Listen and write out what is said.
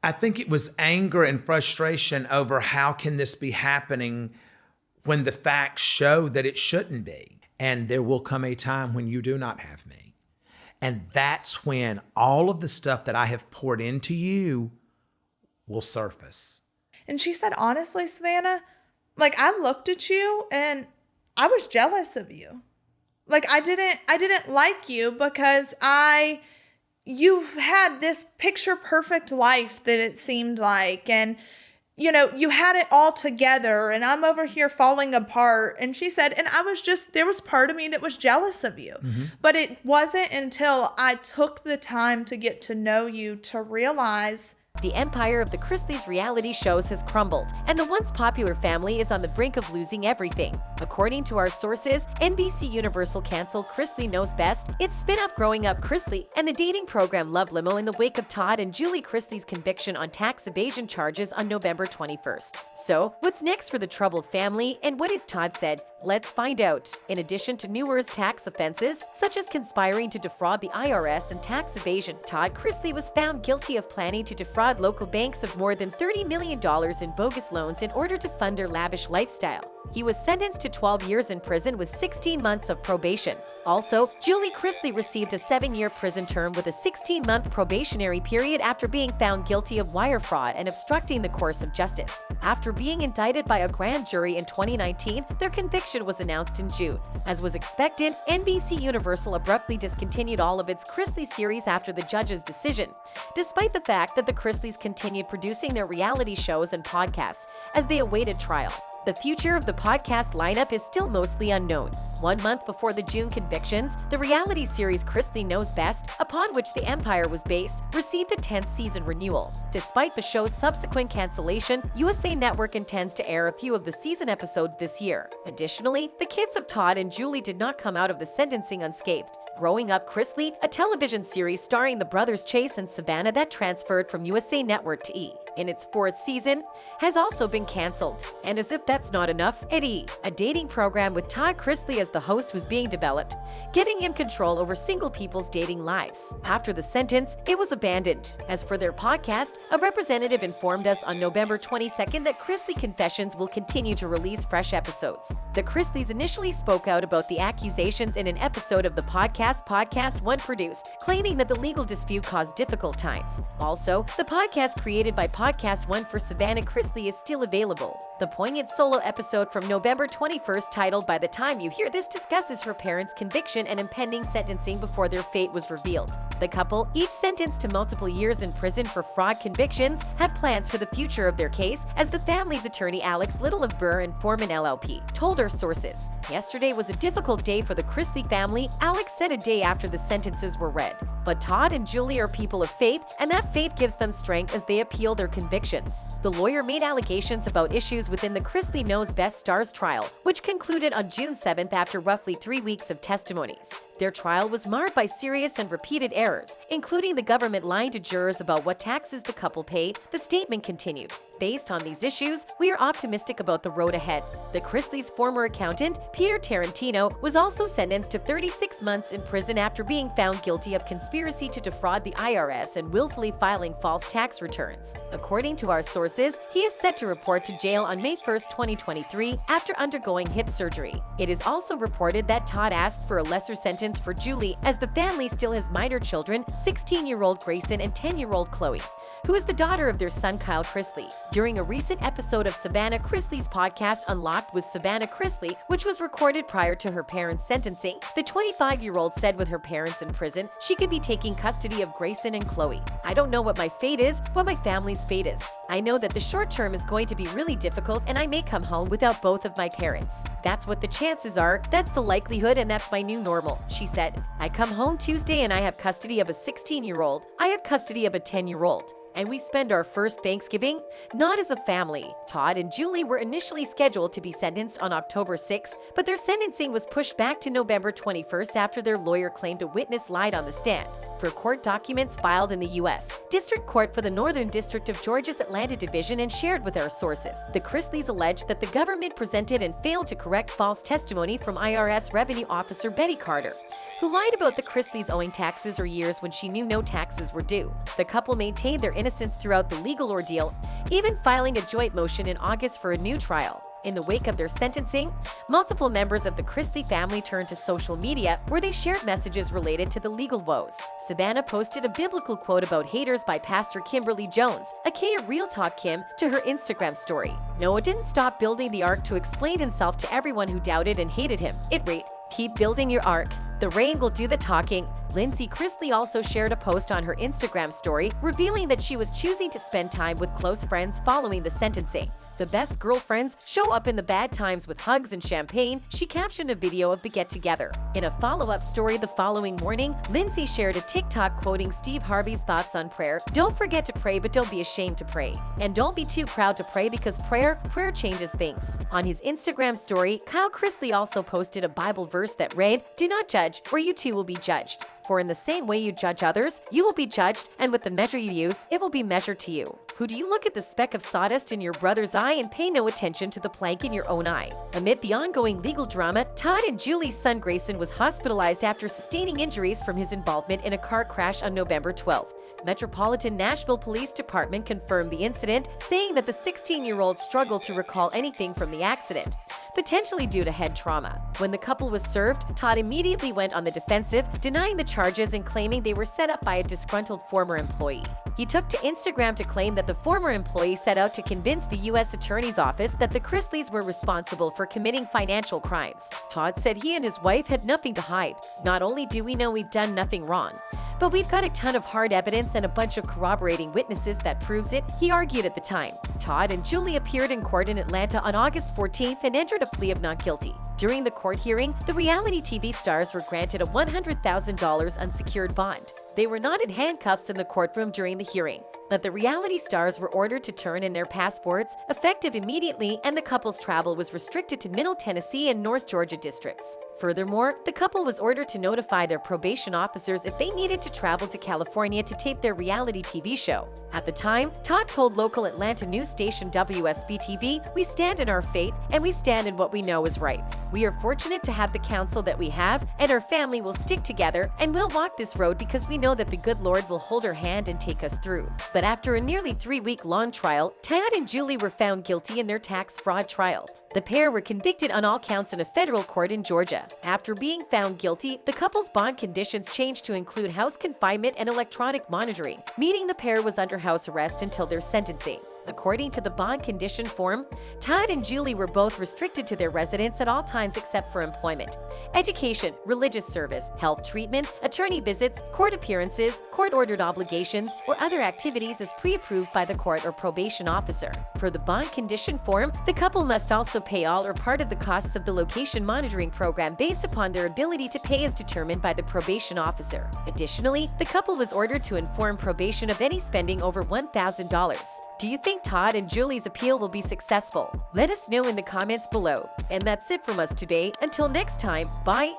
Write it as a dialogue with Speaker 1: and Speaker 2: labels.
Speaker 1: I think it was anger and frustration over how can this be happening when the facts show that it shouldn't be. And there will come a time when you do not have me. And that's when all of the stuff that I have poured into you will surface.
Speaker 2: And she said, honestly, Savannah, like I looked at you and I was jealous of you. Like I didn't like you because you had this picture perfect life that it seemed like, and you know, you had it all together and I'm over here falling apart. And she said, and there was part of me that was jealous of you, but it wasn't until I took the time to get to know you to realize
Speaker 3: the empire of the Chrisleys reality shows has crumbled, and the once popular family is on the brink of losing everything. According to our sources, NBCUniversal canceled Chrisley Knows Best, its spinoff Growing Up Chrisley, and the dating program Love Limo in the wake of Todd and Julie Chrisleys' conviction on tax evasion charges on November 21st. So, what's next for the troubled family, and what has Todd said? Let's find out. In addition to numerous tax offenses, such as conspiring to defraud the IRS and tax evasion, Todd Chrisley was found guilty of planning to defraud local banks of more than $30 million in bogus loans in order to fund their lavish lifestyle. He was sentenced to 12 years in prison with 16 months of probation. Also, Julie Chrisley received a 7-year prison term with a 16-month probationary period after being found guilty of wire fraud and obstructing the course of justice. After being indicted by a grand jury in 2019, their conviction was announced in June. As was expected, NBCUniversal abruptly discontinued all of its Chrisley series after the judge's decision, despite the fact that the Chrisleys continued producing their reality shows and podcasts as they awaited trial. The future of the podcast lineup is still mostly unknown. 1 month before the June convictions, the reality series Chrisley Knows Best, upon which the empire was based, received a 10th season renewal. Despite the show's subsequent cancellation, USA Network intends to air a few of the season episodes this year. Additionally, the kids of Todd and Julie did not come out of the sentencing unscathed. Growing Up Chrisley, a television series starring the brothers Chase and Savannah that transferred from USA Network to E! In its 4th season, has also been canceled. And as if that's not enough, at E!, a dating program with Todd Chrisley as the host was being developed, giving him control over single people's dating lives. After the sentence, it was abandoned. As for their podcast, a representative informed us on November 22nd that Chrisley Confessions will continue to release fresh episodes. The Chrisleys initially spoke out about the accusations in an episode of the Podcast One produced, claiming that the legal dispute caused difficult times. Also, the podcast created by Podcast One for Savannah Chrisley is still available. The poignant solo episode from November 21st, titled By the Time You Hear This, discusses her parents' conviction and impending sentencing before their fate was revealed. The couple, each sentenced to multiple years in prison for fraud convictions, have plans for the future of their case, as the family's attorney Alex Little of Burr and Foreman LLP told our sources. Yesterday was a difficult day for the Chrisley family, Alex said a day after the sentences were read. But Todd and Julie are people of faith, and that faith gives them strength as they appeal their convictions. The lawyer made allegations about issues within the Chrisley Knows Best stars trial, which concluded on June 7th after roughly 3 weeks of testimonies. Their trial was marred by serious and repeated errors, including the government lying to jurors about what taxes the couple paid, the statement continued. Based on these issues, we are optimistic about the road ahead. The Chrisleys' former accountant, Peter Tarantino, was also sentenced to 36 months in prison after being found guilty of conspiracy to defraud the IRS and willfully filing false tax returns. According to our sources, he is set to report to jail on May 1st, 2023, after undergoing hip surgery. It is also reported that Todd asked for a lesser sentence for Julie, as the family still has minor children, 16-year-old Grayson and 10-year-old Chloe, who is the daughter of their son Kyle Chrisley. During a recent episode of Savannah Chrisley's podcast Unlocked with Savannah Chrisley, which was recorded prior to her parents' sentencing, the 25-year-old said with her parents in prison, she could be taking custody of Grayson and Chloe. I don't know what my fate is, what my family's fate is. I know that the short term is going to be really difficult and I may come home without both of my parents. That's what the chances are, that's the likelihood, and that's my new normal, she said. I come home Tuesday and I have custody of a 16-year-old. I have custody of a 10-year-old. And we spend our first Thanksgiving not as a family. Todd and Julie were initially scheduled to be sentenced on October 6th, but their sentencing was pushed back to November 21st after their lawyer claimed a witness lied on the stand. for court documents filed in the U.S. District Court for the Northern District of Georgia's Atlanta Division and shared with our sources. The Chrisleys alleged that the government presented and failed to correct false testimony from IRS Revenue Officer Betty Carter, who lied about the Chrisleys owing taxes for years when she knew no taxes were due. The couple maintained their innocence throughout the legal ordeal, even filing a joint motion in August for a new trial. In the wake of their sentencing, multiple members of the Chrisley family turned to social media where they shared messages related to the legal woes. Savannah posted a biblical quote about haters by Pastor Kimberly Jones, aka Real Talk Kim, to her Instagram story. Noah didn't stop building the ark to explain himself to everyone who doubted and hated him. It read, "Keep building your ark. The rain will do the talking." Lindsay Chrisley also shared a post on her Instagram story revealing that she was choosing to spend time with close friends following the sentencing. "The best girlfriends show up in the bad times with hugs and champagne," she captioned a video of the get-together. In a follow-up story the following morning, Lindsay shared a TikTok quoting Steve Harvey's thoughts on prayer. "Don't forget to pray, but don't be ashamed to pray. And don't be too proud to pray because prayer changes things." On his Instagram story, Kyle Chrisley also posted a Bible verse that read, "Do not judge, or you too will be judged. For in the same way you judge others, you will be judged, and with the measure you use, it will be measured to you. Who do you look at the speck of sawdust in your brother's eye and pay no attention to the plank in your own eye?" Amid the ongoing legal drama, Todd and Julie's son Grayson was hospitalized after sustaining injuries from his involvement in a car crash on November 12th. Metropolitan Nashville Police Department confirmed the incident, saying that the 16-year-old struggled to recall anything from the accident, potentially due to head trauma. When the couple was served, Todd immediately went on the defensive, denying the charges and claiming they were set up by a disgruntled former employee. He took to Instagram to claim that the former employee set out to convince the U.S. Attorney's Office that the Chrisleys were responsible for committing financial crimes. Todd said he and his wife had nothing to hide. "Not only do we know we've done nothing wrong, but we've got a ton of hard evidence and a bunch of corroborating witnesses that proves it," he argued at the time. Todd and Julie appeared in court in Atlanta on August 14th and entered a plea of not guilty. During the court hearing, the reality TV stars were granted a $100,000 unsecured bond. They were not in handcuffs in the courtroom during the hearing, but the reality stars were ordered to turn in their passports effective immediately, and the couple's travel was restricted to Middle Tennessee and North Georgia districts. Furthermore, the couple was ordered to notify their probation officers if they needed to travel to California to tape their reality TV show. At the time, Todd told local Atlanta news station WSB-TV, "We stand in our faith and we stand in what we know is right. We are fortunate to have the counsel that we have, and our family will stick together and we'll walk this road because we know that the good Lord will hold our hand and take us through." But after a nearly 3-week-long trial, Todd and Julie were found guilty in their tax fraud trial. The pair were convicted on all counts in a federal court in Georgia. After being found guilty, the couple's bond conditions changed to include house confinement and electronic monitoring, meaning the pair was under house arrest until their sentencing. According to the bond condition form, Todd and Julie were both restricted to their residence at all times except for employment, education, religious service, health treatment, attorney visits, court appearances, court-ordered obligations, or other activities as pre-approved by the court or probation officer. For the bond condition form, the couple must also pay all or part of the costs of the location monitoring program based upon their ability to pay as determined by the probation officer. Additionally, the couple was ordered to inform probation of any spending over $1,000. Do you think Todd and Julie's appeal will be successful? Let us know in the comments below. And that's it from us today. Until next time, bye.